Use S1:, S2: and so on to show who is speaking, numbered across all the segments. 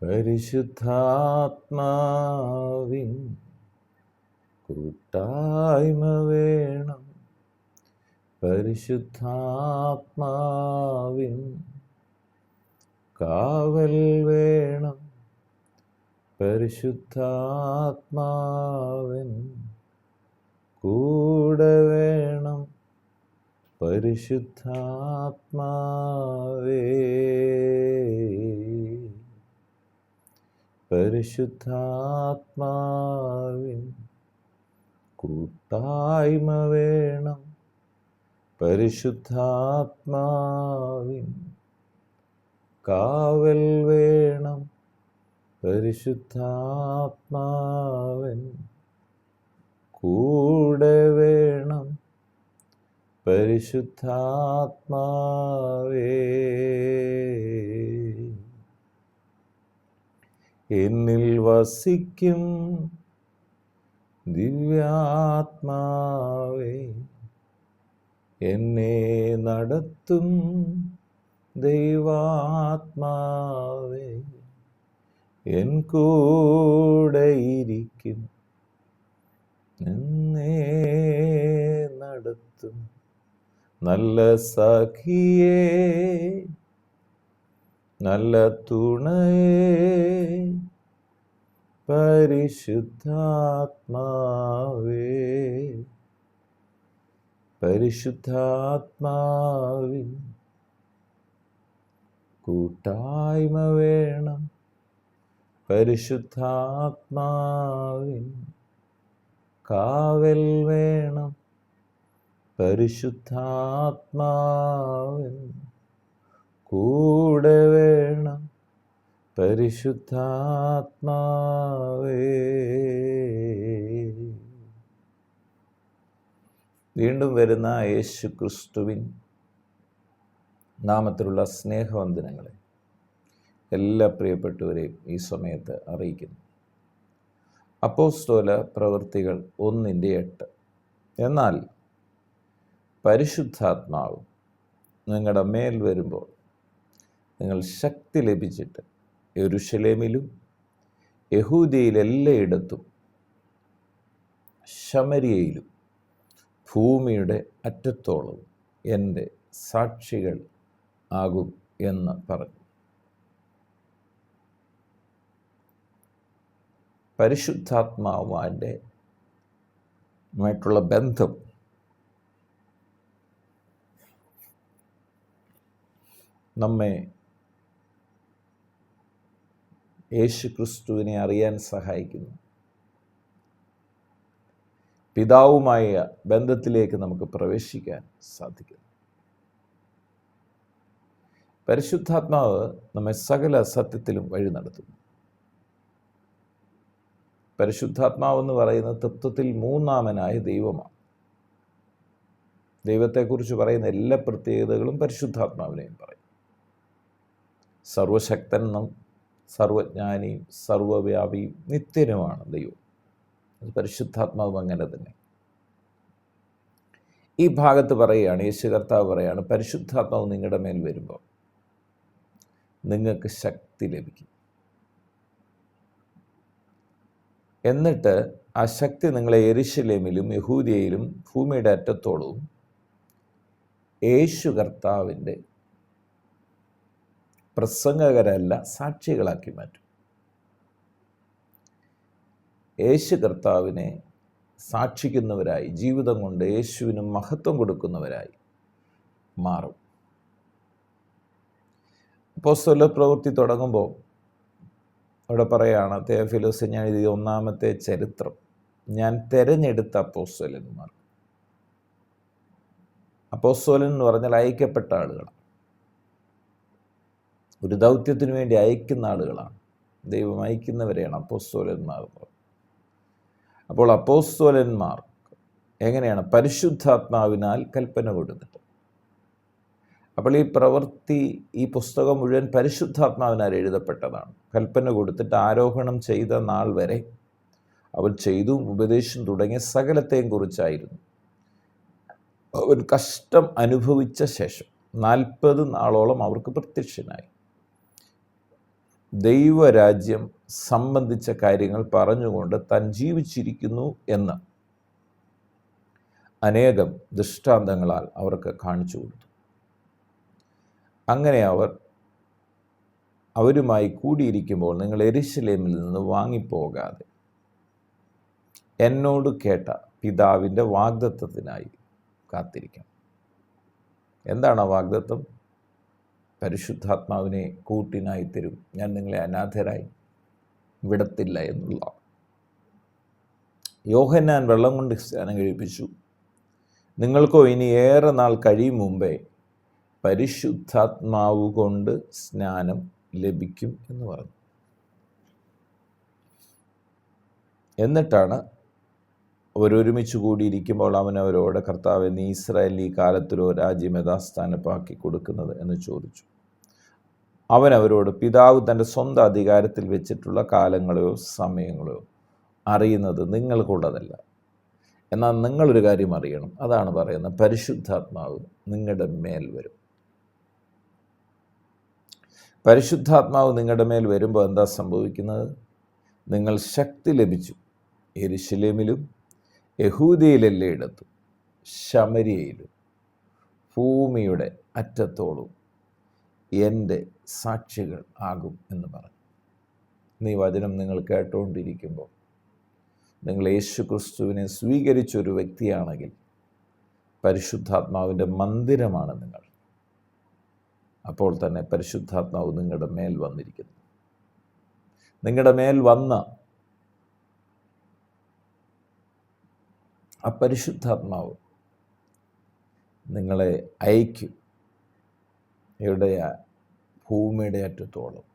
S1: പരിശുദ്ധാത്മാവിൻ കൂട്ടായ്മ വേണം. പരിശുദ്ധാത്മാവിൻ കാവൽ വേണം. പരിശുദ്ധാത്മാവിൻ കൂടെ വേണം. പരിശുദ്ധാത്മാവേ, പരിശുദ്ധാത്മാവിൻ കൂട്ടായ്മ വേണം. പരിശുദ്ധാത്മാവിൻ കാവൽ വേണം. പരിശുദ്ധാത്മാവൻ കൂടെ വേണം. പരിശുദ്ധാത്മാവേ, എന്നിൽ വസിക്കും ദിവ്യാത്മാവേ, എന്നെ നടത്തും ദൈവാത്മാവേ, എൻ കൂടെയിരിക്കും, എന്നെ നടത്തും. നല്ല സഖിയേ, നല്ല തുണയേ, പരിശുദ്ധാത്മാവേ, പരിശുദ്ധാത്മാവിൻ കൂട്ടായ്മ വേണം. പരിശുദ്ധാത്മാവിൻ കാവൽ വേണം. പരിശുദ്ധാത്മാവിൻ കൂടെ വേണം. പരിശുദ്ധാത്മാവേ, വീണ്ടും വരുന്ന യേശു ക്രിസ്തുവിൻ നാമത്തിലുള്ള സ്നേഹവന്ദനങ്ങളെ എല്ലാ പ്രിയപ്പെട്ടവരെയും ഈ സമയത്ത് അറിയിക്കുന്നു. അപ്പോസ്തല പ്രവൃത്തികൾ 1:8. എന്നാൽ പരിശുദ്ധാത്മാവ് നിങ്ങളുടെ മേൽ വരുമ്പോൾ നിങ്ങൾ ശക്തി ലഭിച്ചിട്ട് യെരൂശലേമിലും യഹൂദയിലെല്ലായിടത്തും ശമര്യയിലും ഭൂമിയുടെ അറ്റത്തോളം എൻ്റെ സാക്ഷികൾ ആകും എന്ന് പറഞ്ഞു. പരിശുദ്ധാത്മാവുമായിട്ട് ബന്ധം നമ്മെ യേശു ക്രിസ്തുവിനെ അറിയാൻ സഹായിക്കുന്നു. പിതാവുമായ ബന്ധത്തിലേക്ക് നമുക്ക് പ്രവേശിക്കാൻ സാധിക്കുന്നു. പരിശുദ്ധാത്മാവ് നമ്മെ സകല സത്യത്തിലും വഴി നടത്തുന്നു. പരിശുദ്ധാത്മാവെന്ന് പറയുന്നത് തത്വത്തിൽ മൂന്നാമനായ ദൈവമാണ്. ദൈവത്തെക്കുറിച്ച് പറയുന്ന എല്ലാ പ്രത്യേകതകളും പരിശുദ്ധാത്മാവിനെയും പറയും. സർവശക്തനും സർവജ്ഞാനിയും സർവവ്യാപിയും നിത്യനുമാണ് ദൈവം. അത് പരിശുദ്ധാത്മാവ് അങ്ങനെ തന്നെ. ഈ ഭാഗത്ത് പറയുകയാണ്, യേശു കർത്താവ് പറയുകയാണ്, പരിശുദ്ധാത്മാവ് നിങ്ങളുടെ മേൽ വരുമ്പോൾ നിങ്ങൾക്ക് ശക്തി ലഭിക്കും. എന്നിട്ട് ആ ശക്തി നിങ്ങളെ യെരൂശലേമിലും യഹൂദയിലും ഭൂമിയുടെ അറ്റത്തോളവും യേശു കർത്താവിൻ്റെ പ്രസംഗകരല്ല സാക്ഷികളാക്കി മാറ്റും. യേശു കർത്താവിനെ സാക്ഷിക്കുന്നവരായി, ജീവിതം കൊണ്ട് യേശുവിന് മഹത്വം കൊടുക്കുന്നവരായി മാറും. അപ്പോസ്തല പ്രവൃത്തി തുടങ്ങുമ്പോൾ അവിടെ പറയുകയാണ്, തെയോഫിലോസ്, ഞാൻ എഴുതിയ ഒന്നാമത്തെ ചരിത്രം, ഞാൻ തിരഞ്ഞെടുത്ത അപ്പോസ്തലന്മാർ. അപ്പോസ്തലൻ എന്ന് പറഞ്ഞാൽ അയക്കപ്പെട്ട ആളുകളാണ്. ഒരു ദൗത്യത്തിന് വേണ്ടി അയക്കുന്ന ആളുകളാണ്. ദൈവം അയക്കുന്നവരെയാണ് അപ്പോസ്തലന്മാർ എന്ന് പറയുന്നത്. അപ്പോൾ അപ്പോസ്തലന്മാർ എങ്ങനെയാണ്? പരിശുദ്ധാത്മാവിനാൽ കൽപ്പന കൊടുത്തിട്ട്. അപ്പോൾ ഈ പ്രവൃത്തി, ഈ പുസ്തകം മുഴുവൻ പരിശുദ്ധാത്മാവിനാൽ എഴുതപ്പെട്ടതാണ്. കൽപ്പന കൊടുത്തിട്ട് ആരോഹണം ചെയ്ത നാൾ വരെ അവൻ ചെയ്തു ഉപദേശം തുടങ്ങിയ സകലത്തെയും കുറിച്ചായിരുന്നു. അവൻ കഷ്ടം അനുഭവിച്ച ശേഷം 40 നാളോളം അവർക്ക് പ്രത്യക്ഷനായി. ദൈവരാജ്യം സംബന്ധിച്ച കാര്യങ്ങൾ പറഞ്ഞുകൊണ്ട് താൻ ജീവിച്ചിരിക്കുന്നു എന്ന് അനേകം ദൃഷ്ടാന്തങ്ങളാൽ അവർക്ക് കാണിച്ചു കൊടുത്തു. അങ്ങനെ അവരുമായി കൂടിയിരിക്കുമ്പോൾ നിങ്ങൾ യെരൂശലേമിൽ നിന്ന് വാങ്ങിപ്പോകാതെ എന്നോട് കേട്ട പിതാവിൻ്റെ വാഗ്ദത്തത്തിനായി കാത്തിരിക്കണം. എന്താണ് ആ വാഗ്ദത്തം? പരിശുദ്ധാത്മാവിനെ കൂട്ടിനായി തരും, ഞാൻ നിങ്ങളെ അനാഥരായി വിടത്തില്ല എന്നുള്ള. യോഹന്നാൻ വെള്ളം കൊണ്ട് സ്നാനം കഴിപ്പിച്ചു, നിങ്ങൾക്കോ ഇനി ഏറെ നാൾ കഴിയും മുമ്പേ പരിശുദ്ധാത്മാവ് കൊണ്ട് സ്നാനം ലഭിക്കും എന്ന് പറഞ്ഞു. എന്നിട്ടാണ് അവരൊരുമിച്ച് കൂടിയിരിക്കുമ്പോൾ അവനവരോട്, കർത്താവേ, നീ ഇസ്രായേലിൽ ഈ കാലത്തിലോ രാജ്യം യഥാസ്ഥാനപ്പാക്കി കൊടുക്കുന്നത് എന്ന് ചോദിച്ചു. അവൻ അവരോട്, പിതാവ് തൻ്റെ സ്വന്തം അധികാരത്തിൽ വെച്ചിട്ടുള്ള കാലങ്ങളെയോ സമയങ്ങളെയോ അറിയുന്നത് നിങ്ങൾക്കുള്ളതല്ല. എന്നാൽ നിങ്ങളൊരു കാര്യം അറിയണം, അതാണ് പറയുന്നത്, പരിശുദ്ധാത്മാവ് നിങ്ങളുടെ മേൽ വരും. പരിശുദ്ധാത്മാവ് നിങ്ങളുടെ മേൽ വരുമ്പോൾ എന്താ സംഭവിക്കുന്നത്? നിങ്ങൾ ശക്തി ലഭിച്ചു. യെരൂശലേമിലും യഹൂദയിലെല്ലായിടത്തും ശമര്യയിലും ഭൂമിയുടെ അറ്റത്തോളം എൻ്റെ സാക്ഷികൾ ആകും എന്ന് പറഞ്ഞു. ഈ വചനം നിങ്ങൾ കേട്ടുകൊണ്ടിരിക്കുമ്പോൾ നിങ്ങൾ യേശു ക്രിസ്തുവിനെ സ്വീകരിച്ചൊരു വ്യക്തിയാണെങ്കിൽ പരിശുദ്ധാത്മാവിൻ്റെ മന്ദിരമാണ് നിങ്ങൾ. അപ്പോൾ തന്നെ പരിശുദ്ധാത്മാവ് നിങ്ങളുടെ മേൽ വന്നിരിക്കുന്നു. നിങ്ങളുടെ മേൽ വന്ന ആ പരിശുദ്ധാത്മാവ് നിങ്ങളെ അയക്കും. എവിടെയാ? ഭൂമിയുടെ അറ്റത്തോളം.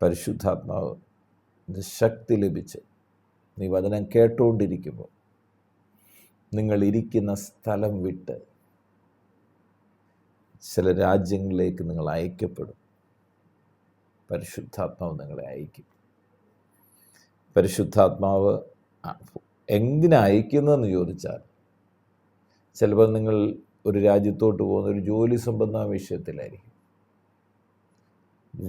S1: പരിശുദ്ധാത്മാവ് ശക്തി ലഭിച്ച് നീ വചനം കേട്ടുകൊണ്ടിരിക്കുമ്പോൾ നിങ്ങൾ ഇരിക്കുന്ന സ്ഥലം വിട്ട് ചില രാജ്യങ്ങളിലേക്ക് നിങ്ങൾ അയക്കപ്പെടും. പരിശുദ്ധാത്മാവ് നിങ്ങളെ അയക്കും. പരിശുദ്ധാത്മാവ് എന്തിനാ അയക്കുന്നതെന്ന് ചോദിച്ചാൽ, ചിലപ്പോൾ നിങ്ങൾ ഒരു രാജ്യത്തോട്ട് പോകുന്ന ഒരു ജോലി സംബന്ധമായ വിഷയത്തിലായിരിക്കും.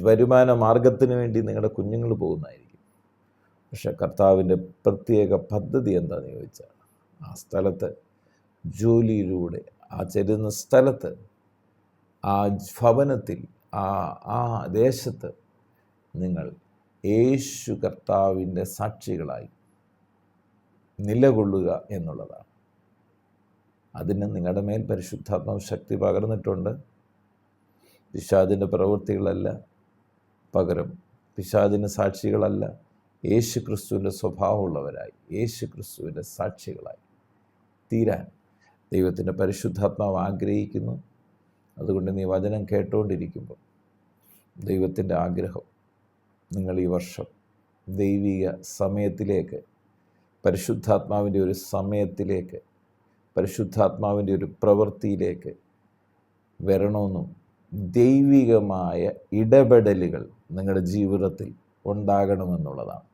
S1: വരുമാന മാർഗത്തിന് വേണ്ടി നിങ്ങളുടെ കുഞ്ഞുങ്ങൾ പോകുന്നതായിരിക്കും. പക്ഷെ കർത്താവിൻ്റെ പ്രത്യേക പദ്ധതി എന്താണെന്ന് ചോദിച്ചാൽ, ആ സ്ഥലത്ത് ജോലിയിലൂടെ, ആ ചെല്ലുന്ന സ്ഥലത്ത്, ആ ഭവനത്തിൽ, ആ ദേശത്ത് നിങ്ങൾ യേശു കർത്താവിൻ്റെ സാക്ഷികളായി നിലകൊള്ളുക എന്നുള്ളതാണ്. അതിന് നിങ്ങളുടെ മേൽ പരിശുദ്ധാത്മാവ് ശക്തി പകർന്നിട്ടുണ്ട്. പിശാചിൻ്റെ പ്രവൃത്തികളല്ല, പകരം പിശാചിന് സാക്ഷികളല്ല, യേശു ക്രിസ്തുവിൻ്റെ സ്വഭാവമുള്ളവരായി, യേശു ക്രിസ്തുവിൻ്റെ സാക്ഷികളായി തീരാൻ ദൈവത്തിൻ്റെ പരിശുദ്ധാത്മാവ് ആഗ്രഹിക്കുന്നു. അതുകൊണ്ട് നീ വചനം കേട്ടുകൊണ്ടിരിക്കുമ്പോൾ ദൈവത്തിൻ്റെ ആഗ്രഹം, നിങ്ങൾ ഈ വർഷം ദൈവിക സമയത്തിലേക്ക്, പരിശുദ്ധാത്മാവിൻ്റെ ഒരു സമയത്തിലേക്ക്, പരിശുദ്ധാത്മാവിൻ്റെ ഒരു പ്രവൃത്തിയിലേക്ക് വരണമെന്നും ദൈവികമായ ഇടപെടലുകൾ നിങ്ങളുടെ ജീവിതത്തിൽ ഉണ്ടാകണമെന്നുള്ളതാണ്.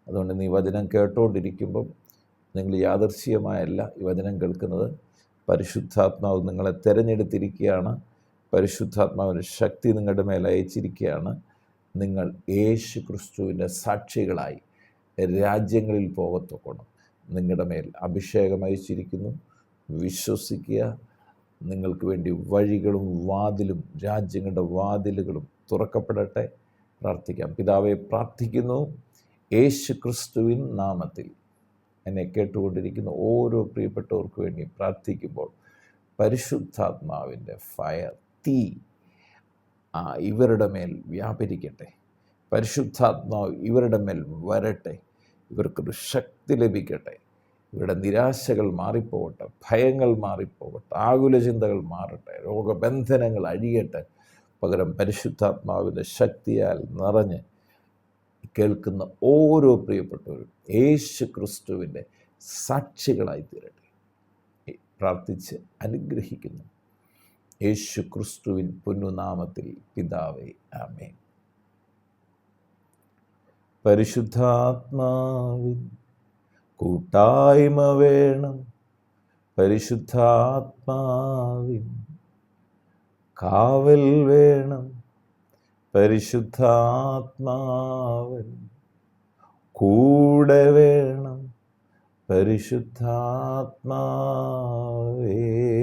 S1: അതുകൊണ്ട് നീ വചനം കേട്ടുകൊണ്ടിരിക്കുമ്പം നിങ്ങൾ യാദർച്ഛികമായല്ല ഈ വചനം കേൾക്കുന്നത്. പരിശുദ്ധാത്മാവ് നിങ്ങളെ തിരഞ്ഞെടുത്തിരിക്കുകയാണ്. പരിശുദ്ധാത്മാവിൻ്റെ ശക്തി നിങ്ങളുടെ മേൽ അയച്ചിരിക്കുകയാണ്. നിങ്ങൾ യേശു ക്രിസ്തുവിൻ്റെ സാക്ഷികളായി രാജ്യങ്ങളിൽ പോകത്തൊക്കണം. നിങ്ങളുടെ മേൽ അഭിഷേകം അയച്ചിരിക്കുന്നു. വിശ്വസിക്കുക. നിങ്ങൾക്ക് വേണ്ടി വഴികളും വാതിലും, രാജ്യങ്ങളുടെ വാതിലുകളും തുറക്കപ്പെടട്ടെ. പ്രാർത്ഥിക്കാം. പിതാവേ, പ്രാർത്ഥിക്കുന്നു യേശു ക്രിസ്തുവിൻ നാമത്തിൽ എന്നെ കേട്ടുകൊണ്ടിരിക്കുന്ന ഓരോ പ്രിയപ്പെട്ടവർക്ക് വേണ്ടി പ്രാർത്ഥിക്കുമ്പോൾ പരിശുദ്ധാത്മാവിൻ്റെ ഫയർ, തീ ഇവരുടെ മേൽ വ്യാപരിക്കട്ടെ. പരിശുദ്ധാത്മാവ് ഇവരുടെ മേൽ വരട്ടെ. ഇവർക്കൊരു ശക്തി ലഭിക്കട്ടെ. ഇവരുടെ നിരാശകൾ മാറിപ്പോകട്ടെ, ഭയങ്ങൾ മാറിപ്പോകട്ടെ, ആകുല ചിന്തകൾ മാറട്ടെ, രോഗബന്ധനങ്ങൾ അഴിയട്ടെ. പകരം പരിശുദ്ധാത്മാവിൻ്റെ ശക്തിയാൽ നിറഞ്ഞ് കേൾക്കുന്ന ഓരോ പ്രിയപ്പെട്ടവരും യേശു ക്രിസ്തുവിൻ്റെ സാക്ഷികളായി തീരട്ടെ. പ്രാർത്ഥിച്ച് അനുഗ്രഹിക്കുന്നു യേശു ക്രിസ്തുവിൻ പൊന്നുനാമത്തിൽ പിതാവേ, ആമേൻ. പരിശുദ്ധാത്മാവിൻ കൂട്ടായ്മ വേണം, പരിശുദ്ധാത്മാവിൻ കാവൽ വേണം, പരിശുദ്ധാത്മാവൻ കൂടെ വേണം. പരിശുദ്ധാത്മാവേ